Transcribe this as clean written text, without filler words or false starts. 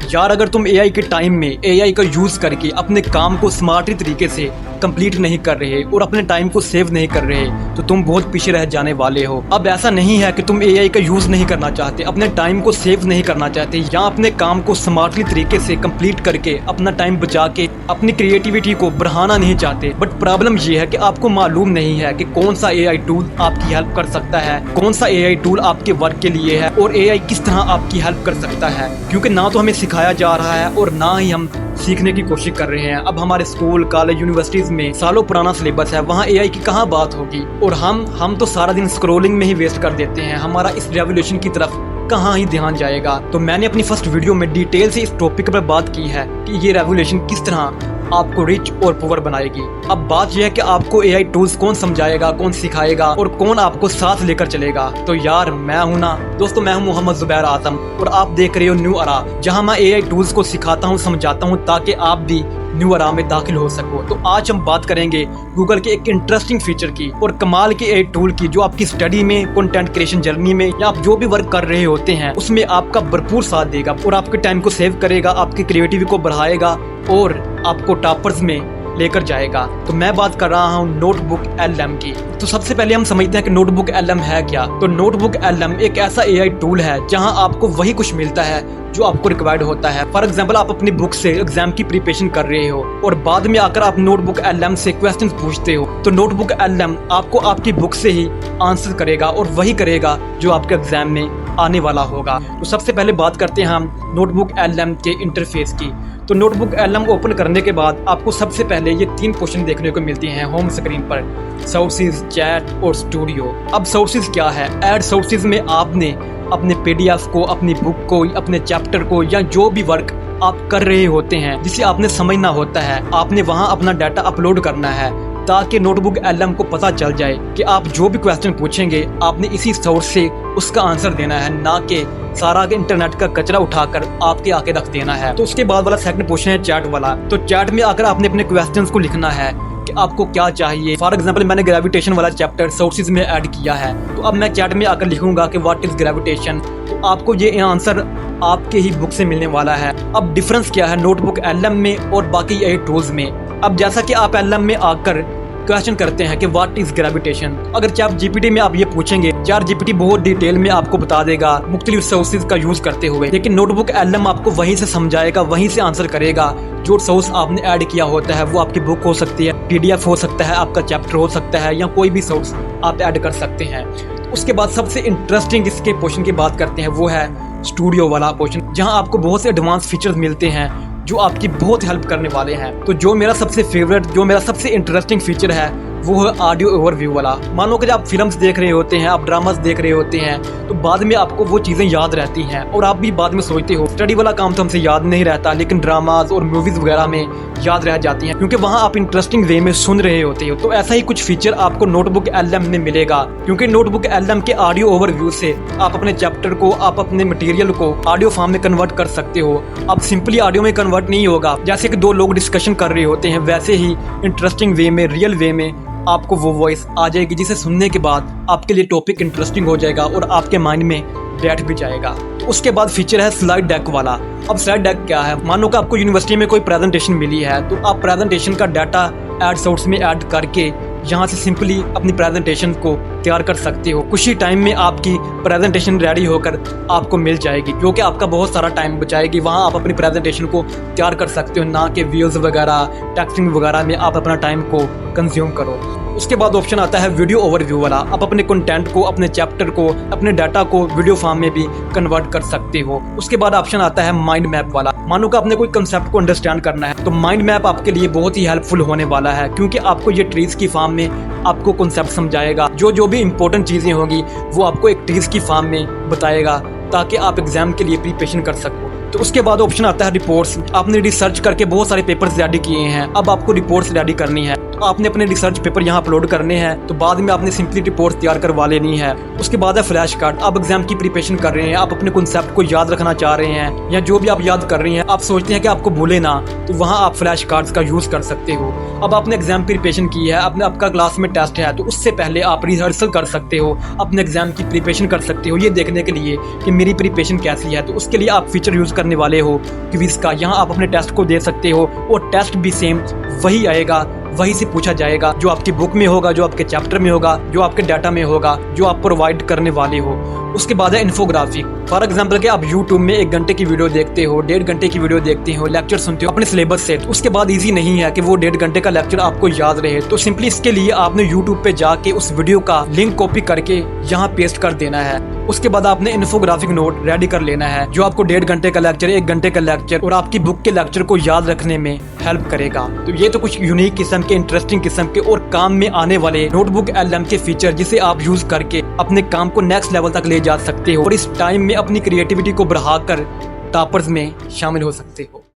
यार अगर तुम एआई के टाइम में एआई का यूज करके अपने काम को स्मार्टली तरीके से कंप्लीट नहीं कर रहे और अपने टाइम को सेव नहीं कर रहे तो तुम बहुत पीछे रह जाने वाले हो। अब ऐसा नहीं है कि तुम एआई का यूज नहीं करना चाहते, अपने टाइम को सेव नहीं करना चाहते या अपने काम को स्मार्टली तरीके से कंप्लीट करके अपना टाइम बचा के अपनी क्रिएटिविटी को बढ़ाना नहीं चाहते। बट प्रॉब्लम ये है कि आपको मालूम नहीं है कि कौन सा एआई टूल आपकी हेल्प कर सकता है, कौन सा एआई टूल आपके वर्क के लिए है और एआई किस तरह आपकी हेल्प कर सकता है। क्योंकि ना तो हमें सिखाया जा रहा है और ना ही हम सीखने की कोशिश कर रहे हैं। अब हमारे स्कूल, कॉलेज, यूनिवर्सिटीज में सालों पुराना सिलेबस है, वहाँ एआई की कहाँ बात होगी। और हम तो सारा दिन स्क्रोलिंग में ही वेस्ट कर देते हैं, हमारा इस रेवोल्यूशन की तरफ कहाँ ही ध्यान जाएगा। तो मैंने अपनी फर्स्ट वीडियो में डिटेल से इस टॉपिक पर बात की है कि ये रेवोल्यूशन किस तरह आपको रिच और पुअर बनाएगी। अब बात यह है कि आपको एआई टूल्स कौन समझाएगा, कौन सिखाएगा और कौन आपको साथ लेकर चलेगा। तो यार मैं हूं ना दोस्तों, मैं हूं मोहम्मद जुबैर आजम और आप देख रहे हो न्यू अरा, जहां मैं एआई टूल्स को सिखाता हूं, समझाता हूं ताकि आप भी न्यू अरा में दाखिल हो सको। तो आज हम बात करेंगे गूगल के एक इंटरेस्टिंग फीचर की और कमाल के एआई टूल की जो आपकी स्टडी में, कंटेंट क्रिएशन जर्नी में या आप जो भी वर्क कर रहे होते हैं उसमें आपका भरपूर साथ देगा और आपके टाइम को सेव करेगा, आपकी क्रिएटिविटी को बढ़ाएगा और आपको टॉपर्स में लेकर जाएगा। तो मैं बात कर रहा हूँ नोटबुक एलएम की। तो सबसे पहले हम समझते हैं कि नोटबुक एलएम है क्या। तो नोटबुक एलएम एक ऐसा एआई टूल है जहां आपको वही कुछ मिलता है जो आपको रिक्वायर्ड होता है। फॉर एग्जांपल, आप अपनी बुक से एग्जाम की प्रिपरेशन कर रहे हो और बाद में आकर आप नोटबुक एलएम से क्वेश्चंस पूछते हो, तो नोटबुक एलएम आपको आपकी बुक से ही आंसर करेगा और वही करेगा जो आपके एग्जाम में आने वाला होगा। तो सबसे पहले बात करते हैं हम नोटबुक एलएम के इंटरफेस की। तो नोटबुक एलएम ओपन करने के बाद आपको सबसे पहले ये 3 क्वेश्चन देखने को मिलती हैं होम स्क्रीन पर, सोर्सेज, चैट और स्टूडियो। अब सोर्सेज क्या है? ऐड सोर्सेज में आपने अपने पीडीएफ को, अपनी बुक को, अपने चैप्टर को या जो भी वर्क आप कर रहे होते हैं जिसे आपने समझना होता है, आपने वहां अपना डाटा अपलोड करना है ताकि नोटबुक एलएम को पता चल जाए कि आप जो भी क्वेश्चन पूछेंगे आपने इसी सोर्स से उसका आंसर देना है, ना कि सारा इंटरनेट का कचरा उठाकर आपके आके रख देना है। तो उसके बाद वाला सेकंड क्वेश्चन है चैट वाला। तो चैट में आकर आपने अपने क्वेश्चंस को लिखना है कि आपको क्या चाहिए। फॉर एग्जांपल, मैंने ग्रेविटेशन वाला चैप्टर सोर्सेज में ऐड किया है, तो अब मैं चैट में आकर लिखूंगा कि व्हाट इज ग्रेविटेशन, तो आपको ये आंसर आपके ही बुक से मिलने वाला है। अब डिफरेंस क्या है नोटबुक एलएम में और बाकी एआई टूल्स में? अब जैसा कि आप एलएम में आकर क्वेश्चन करते हैं कि व्हाट इज ग्रेविटेशन, अगर चैट जीपीटी में आप ये पूछेंगे, चैट जीपीटी बहुत डिटेल में आपको बता देगा मुख्तलिफ सोर्सेज का यूज करते हुए, लेकिन नोटबुक एलएम आपको वहीं से समझाएगा, वहीं से आंसर करेगा। जो सोर्स आपने ऐड किया होता है वो आपकी बुक हो सकती है, पीडीएफ हो सकता है, आपका चैप्टर हो सकता है या कोई भी सोर्स आप ऐड कर सकते हैं। तो उसके बाद सबसे इंटरेस्टिंग इसके क्वेश्चन की बात करते हैं, वो है स्टूडियो वाला क्वेश्चन, जहां आपको बहुत से एडवांस फीचर्स मिलते हैं जो आपकी बहुत हेल्प करने वाले हैं। तो जो मेरा सबसे फेवरेट, जो मेरा सबसे इंटरेस्टिंग फीचर है वो है ऑडियो ओवरव्यू वाला। मानो कि जब आप फिल्म्स देख रहे होते हैं, आप ड्रामास देख रहे होते हैं, तो बाद में आपको वो चीज़ें याद रहती हैं और आप भी बाद में सोचते हो। स्टडी वाला काम तो हमसे याद नहीं रहता, लेकिन ड्रामास और मूवीज़ वगैरह में याद रह जाती हैं क्योंकि वहाँ आप इंटरेस्टिंग वे में सुन रहे होते हो। तो ऐसा ही कुछ फीचर आपको नोटबुक एलएम में मिलेगा, क्योंकि नोटबुक एलएम के ऑडियो ओवरव्यू से आप अपने चैप्टर को, आप अपने मटेरियल को ऑडियो फॉर्म में कन्वर्ट कर सकते हो। अब सिंपली ऑडियो में कन्वर्ट नहीं होगा, जैसे कि 2 लोग डिस्कशन कर रहे होते हैं, वैसे ही इंटरेस्टिंग वे में, रियल वे में आपको वो वॉइस आ जाएगी, जिसे सुनने के बाद आपके लिए टॉपिक इंटरेस्टिंग हो जाएगा और आपके माइंड में बैठ भी जाएगा। तो उसके बाद फीचर है स्लाइड डेक वाला। अब स्लाइड डेक क्या है? मानो कि आपको यूनिवर्सिटी में कोई प्रेजेंटेशन मिली है, तो आप प्रेजेंटेशन का डाटा ऐड सोर्स में ऐड करके यहाँ से सिंपली अपनी प्रेजेंटेशन को तैयार कर सकते हो। कुछ ही टाइम में आपकी प्रेजेंटेशन रेडी होकर आपको मिल जाएगी, जो कि आपका बहुत सारा टाइम बचाएगी। वहाँ आप अपनी प्रेजेंटेशन को तैयार कर सकते हो, ना कि व्यूज़ वगैरह, टेक्स्टिंग वगैरह में आप अपना टाइम को कंज्यूम करो। उसके बाद ऑप्शन आता है वीडियो ओवरव्यू वाला। आप अपने कंटेंट को, अपने चैप्टर को, अपने डाटा को वीडियो फॉर्म में भी कन्वर्ट कर सकते हो। उसके बाद ऑप्शन आता है माइंड मैप वाला। मानो कि आपने कोई कंसेप्ट को अंडरस्टैंड करना है, तो माइंड मैप आपके लिए बहुत ही हेल्पफुल होने वाला है, क्योंकि आपको ये ट्रीज की फॉर्म में आपको कंसेप्ट समझाएगा। जो भी इंपॉर्टेंट चीज़ें होंगी वो आपको एक ट्रीज की फॉर्म में बताएगा ताकि आप एग्जाम के लिए प्रिपरेशन कर सको। तो उसके बाद ऑप्शन आता है रिपोर्ट्स। आपने रिसर्च करके बहुत सारे पेपर्स रेडी किए हैं, अब आपको रिपोर्ट्स रेडी करनी है, तो आपने अपने रिसर्च पेपर यहाँ अपलोड करने हैं, तो बाद में आपने सिंपली रिपोर्ट्स तैयार करवा लेनी है। उसके बाद है फ्लैश कार्ड। आप एग्जाम की प्रिपरेशन कर रहे हैं, आप अपने कॉन्सेप्ट को याद रखना चाह रहे हैं या जो भी आप याद कर रहे हैं आप सोचते हैं कि आपको भूले ना, तो वहाँ आप फ्लैश कार्ड्स का यूज कर सकते हो। अब आपने एग्जाम प्रिपरेशन की है, अपने आपका क्लास में टेस्ट है, तो उससे पहले आप रिहर्सल कर सकते हो, अपने एग्जाम की प्रिपरेशन कर सकते हो, ये देखने के लिए कि मेरी प्रिपरेशन कैसी है। तो उसके लिए आप फीचर यूज करने वाले हो क्विज का, यहाँ आप अपने टेस्ट को दे सकते हो और टेस्ट भी सेम वही आएगा, वही से पूछा जाएगा जो आपकी बुक में होगा, जो आपके चैप्टर में होगा, जो आपके डाटा में होगा, जो आप प्रोवाइड करने वाले हो। उसके बाद है इन्फोग्राफिक। फॉर एग्जाम्पल कि आप यूट्यूब में 1 घंटे की वीडियो देखते हो, 1.5 घंटे की वीडियो देखते हो, लेक्चर सुनते हो अपने सिलेबस से, तो उसके बाद इजी नहीं है कि वो 1.5 घंटे का लेक्चर आपको याद रहे। तो सिंपली इसके लिए आपने यूट्यूब पे जाके उस वीडियो का लिंक कॉपी करके यहाँ पेस्ट कर देना है। उसके बाद आपने इन्फोग्राफिक नोट रेडी कर लेना है जो आपको 1.5 घंटे का लेक्चर, 1 घंटे का लेक्चर और आपकी बुक के लेक्चर को याद रखने में हेल्प करेगा। तो ये तो कुछ यूनिक किस्म के, इंटरेस्टिंग किस्म के और काम में आने वाले नोटबुक LM के फीचर जिसे आप यूज करके अपने काम को नेक्स्ट लेवल तक ले जा सकते हो और इस टाइम में अपनी क्रिएटिविटी को बढ़ाकर टॉपर्स में शामिल हो सकते हो।